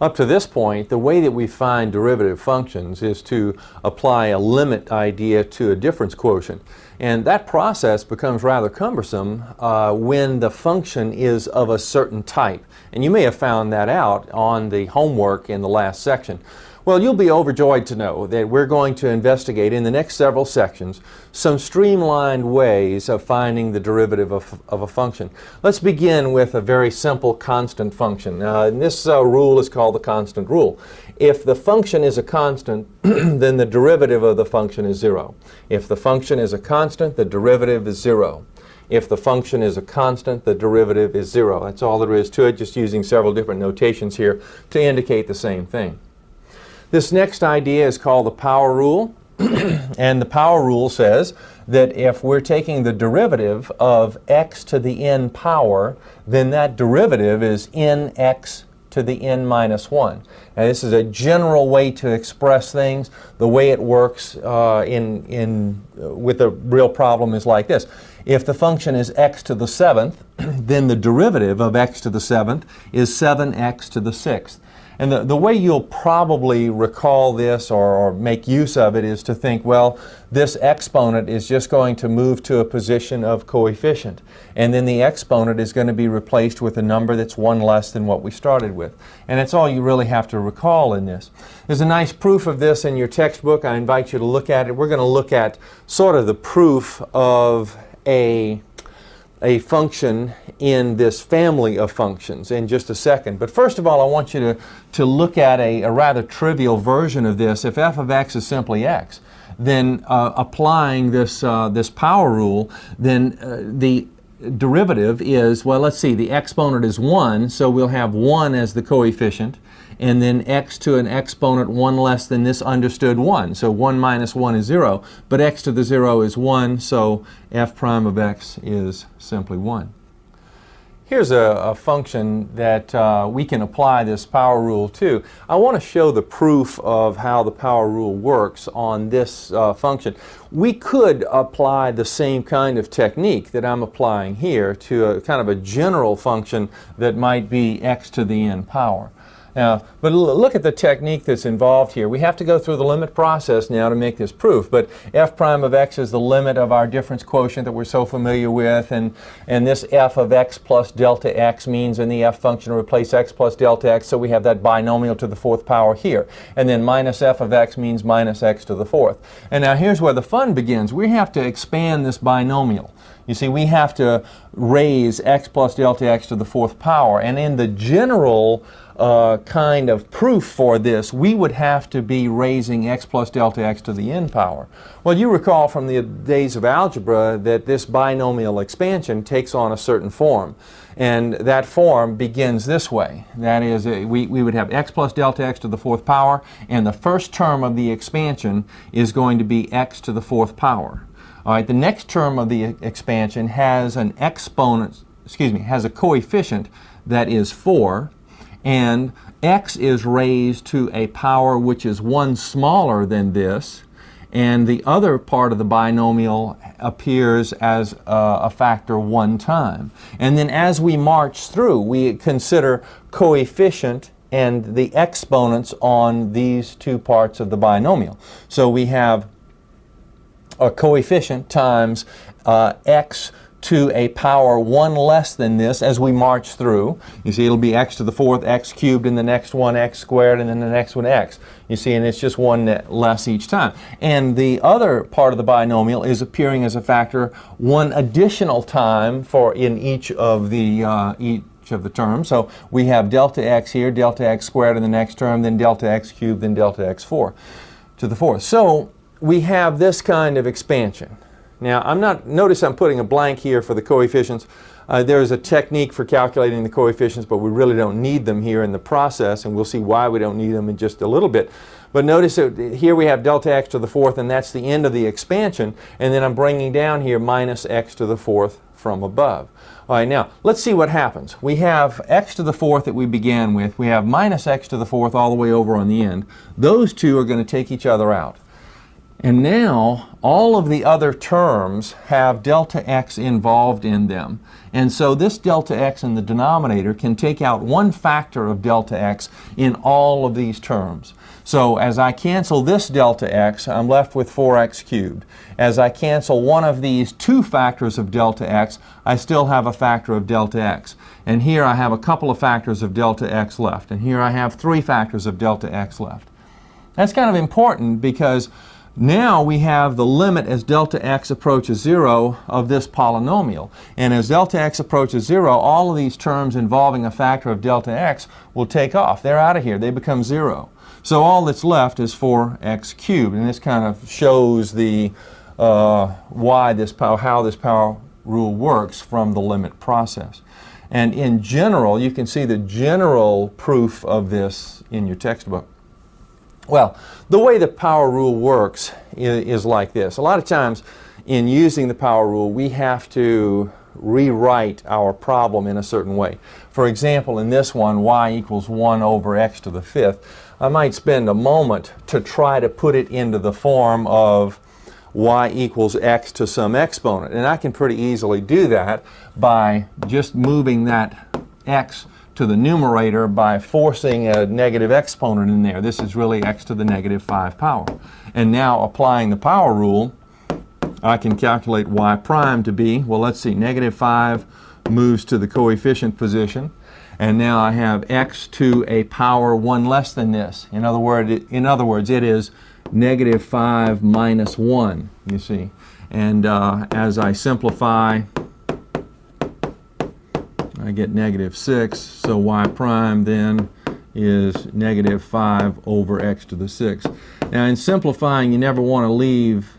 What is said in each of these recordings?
Up to this point, the way that we find derivative functions is to apply a limit idea to a difference quotient. And that process becomes rather cumbersome when the function is of a certain type. And you may have found that out on the homework in the last section. Well, you'll be overjoyed to know that we're going to investigate in the next several sections some streamlined ways of finding the derivative of a function. Let's begin with a very simple constant function. And this rule is called the constant rule. If the function is a constant, then the derivative of the function is 0. If the function is a constant, the derivative is 0. If the function is a constant, the derivative is 0. That's all there is to it, just using several different notations here to indicate the same thing. This next idea is called the power rule, and the power rule says that if we're taking the derivative of x to the n power, then that derivative is nx to the n minus 1. Now this is a general way to express things. The way it works with a real problem is like this. If the function is x to the 7th, then the derivative of x to the 7th is 7x to the 6th. And the way you'll probably recall this or make use of it is to think, well, this exponent is just going to move to a position of coefficient. And then the exponent is going to be replaced with a number that's one less than what we started with. And that's all you really have to recall in this. There's a nice proof of this in your textbook. I invite you to look at it. We're going to look at sort of the proof of a function in this family of functions in just a second. But first of all, I want you to look at a rather trivial version of this. If f of x is simply x, then applying this power rule, then the derivative is, well, let's see, the exponent is 1, so we'll have 1 as the coefficient, and then x to an exponent 1 less than this understood 1. So 1 minus 1 is 0, but x to the 0 is 1, so f prime of x is simply 1. Here's a function that we can apply this power rule to. I want to show the proof of how the power rule works on this function. We could apply the same kind of technique that I'm applying here to a kind of a general function that might be x to the n power. Now, but look at the technique that's involved here. We have to go through the limit process now to make this proof, but f prime of x is the limit of our difference quotient that we're so familiar with, and this f of x plus delta x means in the f function replace x plus delta x, so we have that binomial to the 4th power here. And then minus f of x means minus x to the 4th. And now here's where the fun begins. We have to expand this binomial. You see, we have to raise x plus delta x to the 4th power, and in the general kind of proof for this, we would have to be raising x plus delta x to the n power. Well, you recall from the days of algebra that this binomial expansion takes on a certain form. And that form begins this way. That is, we would have x plus delta x to the 4th power, and the first term of the expansion is going to be x to the 4th power. All right, the next term of the expansion has an exponent, has a coefficient that is 4, and x is raised to a power which is 1 smaller than this, and the other part of the binomial appears as a factor 1 time. And then as we march through, we consider coefficient and the exponents on these two parts of the binomial. So we have a coefficient times x to a power 1 less than this as we march through. You see, it'll be x to the 4th, x cubed, and the next one x squared, and then the next one x. You see, and it's just 1 less each time. And the other part of the binomial is appearing as a factor 1 additional time in each of the terms. So we have delta x here, delta x squared in the next term, then delta x cubed, then delta x4 to the 4th. So we have this kind of expansion. Now, notice I'm putting a blank here for the coefficients. There's a technique for calculating the coefficients, but we really don't need them here in the process, and we'll see why we don't need them in just a little bit. But notice that here we have delta x to the 4th, and that's the end of the expansion, and then I'm bringing down here minus x to the 4th from above. All right, now, let's see what happens. We have x to the 4th that we began with. We have minus x to the 4th all the way over on the end. Those two are going to take each other out. And now all of the other terms have delta x involved in them. And so this delta x in the denominator can take out one factor of delta x in all of these terms. So as I cancel this delta x, I'm left with 4x cubed. As I cancel one of these two factors of delta x, I still have a factor of delta x. And here I have a couple of factors of delta x left. And here I have three factors of delta x left. That's kind of important because now we have the limit as delta x approaches 0 of this polynomial. And as delta x approaches 0, all of these terms involving a factor of delta x will take off. They're out of here. They become 0. So all that's left is 4x cubed. And this kind of shows the how this power rule works from the limit process. And in general, you can see the general proof of this in your textbook. Well, the way the power rule works is like this. A lot of times in using the power rule, we have to rewrite our problem in a certain way. For example, in this one, y equals 1 over x to the 5th, I might spend a moment to try to put it into the form of y equals x to some exponent. And I can pretty easily do that by just moving that x to the numerator by forcing a negative exponent in there. This is really x to the negative 5 power. And now applying the power rule, I can calculate y prime to be, well, let's see, negative 5 moves to the coefficient position. And now I have x to a power 1 less than this. In other words, it is negative 5 minus 1, you see. And as I simplify, I get negative 6, so y prime then is negative 5 over x to the 6. Now in simplifying, you never want to leave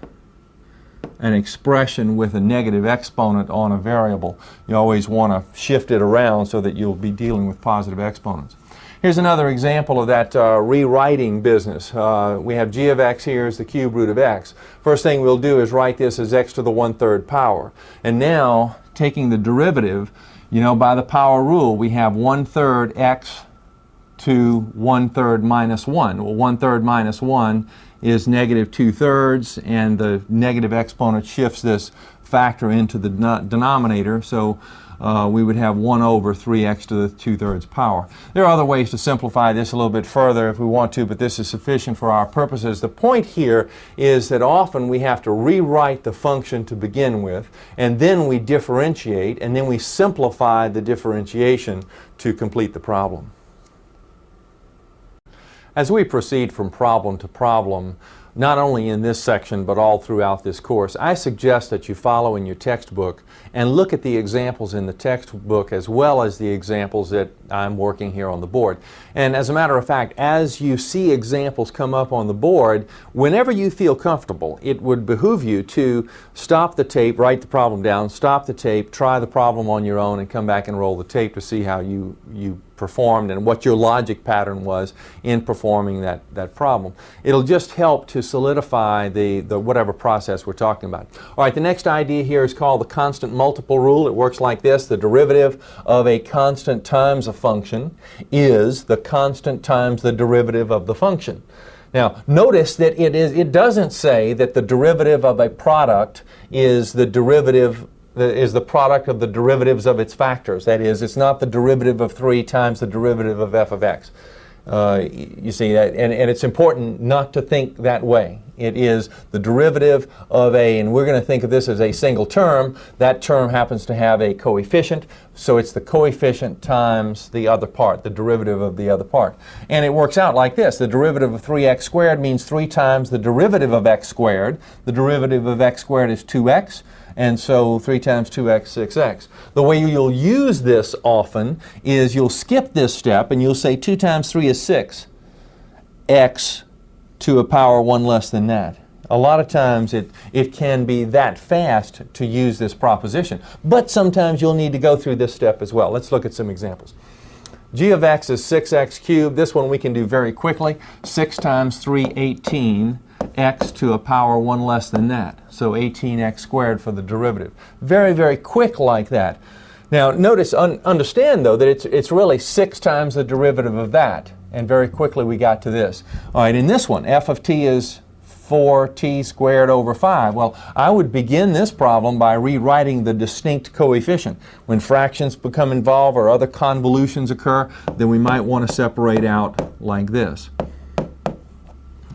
an expression with a negative exponent on a variable. You always want to shift it around so that you'll be dealing with positive exponents. Here's another example of that rewriting business. We have g of x here is the cube root of x. First thing we'll do is write this as x to the 1/3 power. And now, taking the derivative, you know, by the power rule, we have 1/3 x to 1/3 minus 1. Well, 1/3 minus 1 is negative 2/3, and the negative exponent shifts this factor into the denominator, so we would have 1 over 3x to the 2/3 power. There are other ways to simplify this a little bit further if we want to, but this is sufficient for our purposes. The point here is that often we have to rewrite the function to begin with, and then we differentiate, and then we simplify the differentiation to complete the problem. As we proceed from problem to problem, not only in this section but all throughout this course, I suggest that you follow in your textbook and look at the examples in the textbook as well as the examples that I'm working here on the board. And as a matter of fact, as you see examples come up on the board, whenever you feel comfortable, it would behoove you to stop the tape, write the problem down, stop the tape, try the problem on your own, and come back and roll the tape to see how you performed and what your logic pattern was in performing that problem. It'll just help to solidify the whatever process we're talking about. All right, the next idea here is called the constant multiple rule. It works like this. The derivative of a constant times a function is the constant times the derivative of the function. Now, notice that it doesn't say that the derivative of a product is the product of the derivatives of its factors. That is, it's not the derivative of 3 times the derivative of f of x. You see that, and it's important not to think that way. It is the derivative of a, and we're going to think of this as a single term. That term happens to have a coefficient, so it's the coefficient times the other part, the derivative of the other part. And it works out like this. The derivative of 3x squared means 3 times the derivative of x squared. The derivative of x squared is 2x. And so 3 times 2x, 6x. The way you'll use this often is you'll skip this step and you'll say 2 times 3 is 6. X to a power 1 less than that. A lot of times it can be that fast to use this proposition. But sometimes you'll need to go through this step as well. Let's look at some examples. G of x is 6x cubed. This one we can do very quickly. 6 times 3, 18. X to a power 1 less than that. So 18x squared for the derivative. Very, very quick like that. Now notice, understand though, that it's really 6 times the derivative of that. And very quickly we got to this. All right, in this one, f of t is 4t squared over 5. Well, I would begin this problem by rewriting the distinct coefficient. When fractions become involved or other convolutions occur, then we might want to separate out like this.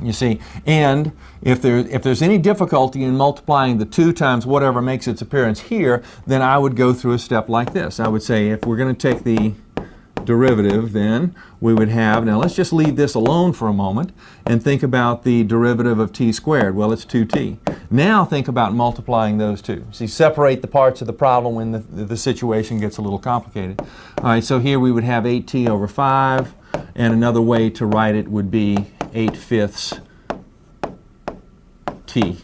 You see, and if there's any difficulty in multiplying the 2 times whatever makes its appearance here, then I would go through a step like this. I would say if we're going to take the derivative, then we would have, now let's just leave this alone for a moment and think about the derivative of t squared. Well, it's 2t. Now think about multiplying those two. See, separate the parts of the problem when the situation gets a little complicated. All right, so here we would have 8t over 5, and another way to write it would be 8/5 t.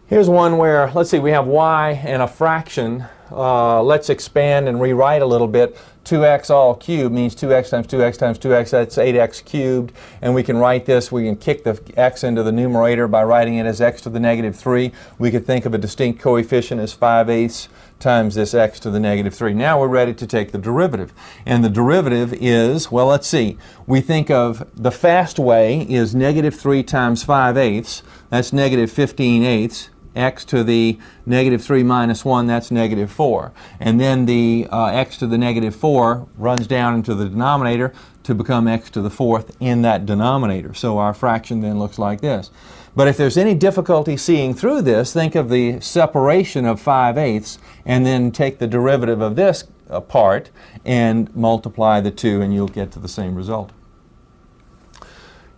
Here's one where, let's see, we have y and a fraction. Let's expand and rewrite a little bit. 2x all cubed means 2x times 2x times 2x, that's 8x cubed. And we can write this, we can kick the x into the numerator by writing it as x to the negative 3. We could think of a distinct coefficient as 5/8 times this x to the negative 3. Now we're ready to take the derivative. And the derivative is, well, let's see. We think of the fast way is negative 3 times 5/8. That's negative 15/8. X to the negative 3 minus 1, that's negative 4. And then the x to the negative 4 runs down into the denominator to become x to the 4th in that denominator. So our fraction then looks like this. But if there's any difficulty seeing through this, think of the separation of 5/8 and then take the derivative of this part and multiply the two, and you'll get to the same result.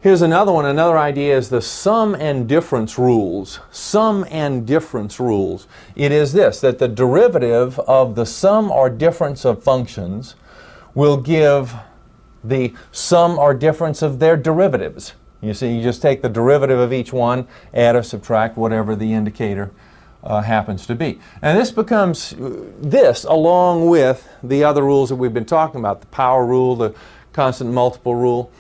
Here's another one. Another idea is the sum and difference rules. Sum and difference rules. It is this, that the derivative of the sum or difference of functions will give the sum or difference of their derivatives. You see, you just take the derivative of each one, add or subtract whatever the indicator happens to be. And this becomes this along with the other rules that we've been talking about, the power rule, the constant multiple rule,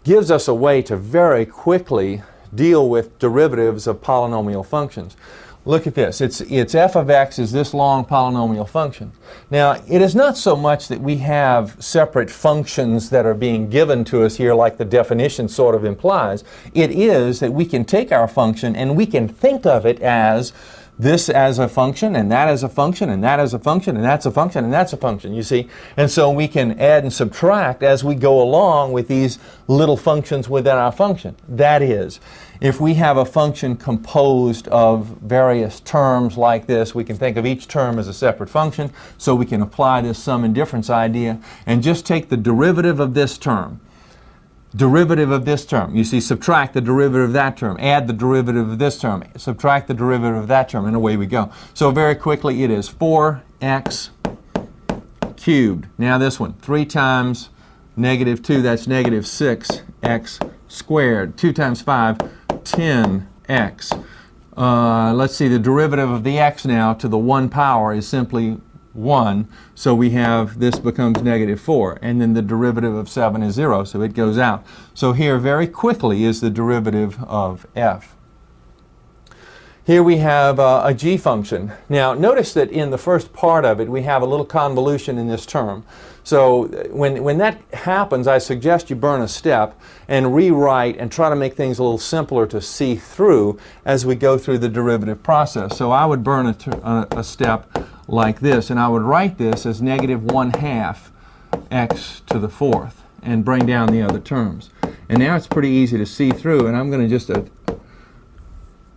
gives us a way to very quickly deal with derivatives of polynomial functions. Look at this. It's f of x is this long polynomial function. Now, it is not so much that we have separate functions that are being given to us here like the definition sort of implies. It is that we can take our function and we can think of it as this as a function, and that as a function, and that as a function, and that's a function, and that's a function, you see. And so we can add and subtract as we go along with these little functions within our function. That is, if we have a function composed of various terms like this, we can think of each term as a separate function, so we can apply this sum and difference idea and just take the derivative of this term. Derivative of this term. You see, subtract the derivative of that term, add the derivative of this term, subtract the derivative of that term, and away we go. So very quickly it is 4x cubed. Now this one, 3 times negative 2, that's negative 6x squared. 2 times 5, 10x. Let's see, the derivative of the x now to the 1 power is simply 1, so we have this becomes negative 4, and then the derivative of 7 is 0, so it goes out. So here very quickly is the derivative of f. Here we have a g function. Now notice that in the first part of it we have a little convolution in this term. So when that happens, I suggest you burn a step and rewrite and try to make things a little simpler to see through as we go through the derivative process. So I would burn a step like this, and I would write this as negative 1/2 x to the 4th and bring down the other terms. And now it's pretty easy to see through, and I'm going to just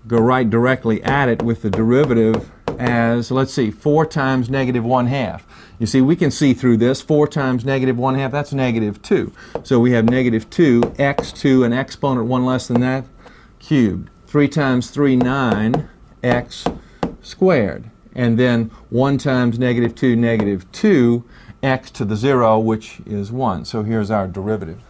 go right directly at it with the derivative as, let's see, 4 times negative 1/2. You see, we can see through this. 4 times negative 1/2, that's negative 2. So we have negative 2, x to an exponent 1 less than that, cubed. 3 times 3, 9, x squared. And then 1 times negative 2, negative 2, x to the 0, which is 1. So here's our derivative.